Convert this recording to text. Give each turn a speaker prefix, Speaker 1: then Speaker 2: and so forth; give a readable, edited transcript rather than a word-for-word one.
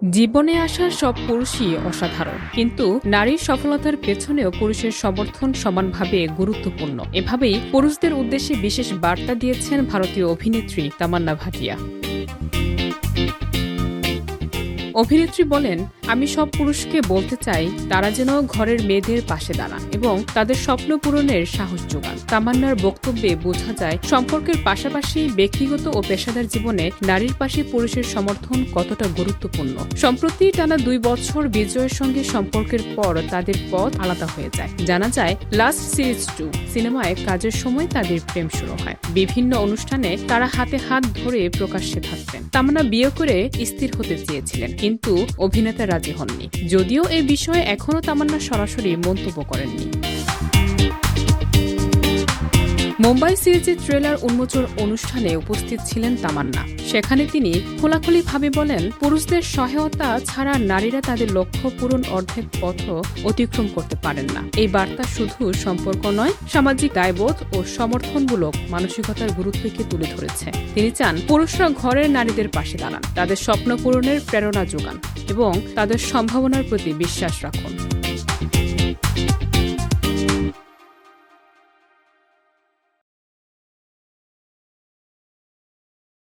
Speaker 1: জীবনে আসা সব পুরুষই অসাধারণ, কিন্তু নারীর সফলতার পেছনেও পুরুষের সমর্থন সমানভাবে গুরুত্বপূর্ণ। এভাবেই পুরুষদের উদ্দেশ্যে বিশেষ বার্তা দিয়েছেন ভারতীয় অভিনেত্রী তামান্না ভাটিয়া। অভিনেত্রী বলেন, আমি সব পুরুষকে বলতে চাই তারা যেন ঘরের মেয়েদের পাশে দাঁড়ান এবং তাদের স্বপ্ন পূরণের সাহস যোগান। তামান্নার বক্তব্যে বোঝা যায় সম্পর্কের পাশাপাশি ব্যক্তিগত ও পেশাদার জীবনে নারীর পাশে পুরুষের সমর্থন কতটা গুরুত্বপূর্ণ। সম্প্রতি টানা 2 বছর বিজয়ের সঙ্গে সম্পর্কের পর তাদের পথ আলাদা হয়ে যায়। জানা যায় লাস্ট সিরিজ 2 সিনেমায় কাজের সময় তাদের প্রেম শুরু হয়। বিভিন্ন অনুষ্ঠানে তারা হাতে হাত ধরে প্রকাশ্যে থাকতেন। তামান্না বিয়ে করে স্থির হতে চেয়েছিলেন, কিন্তু অভিনেতা রাজি হননি। যদিও এই বিষয়ে এখনও তামান্না সরাসরি মন্তব্য করেননি। মুম্বাই সিরিজের ট্রেলার উন্মোচন অনুষ্ঠানে উপস্থিত ছিলেন তামান্না। সেখানে তিনি খোলাখুলিভাবে বলেন, পুরুষদের সহায়তা ছাড়া নারীরা তাদের লক্ষ্য পূরণ অর্ধেক পথ অতিক্রম করতে পারেন না। এই বার্তা শুধু সম্পর্ক নয়, সামাজিক দায়বোধ ও সমর্থনমূলক মানসিকতার গুরুত্বকে তুলে ধরেছে। তিনি চান পুরুষরা ঘরের নারীদের পাশে দাঁড়ান, তাদের স্বপ্ন পূরণের প্রেরণা যোগান এবং তাদের সম্ভাবনার প্রতি বিশ্বাস রাখুন।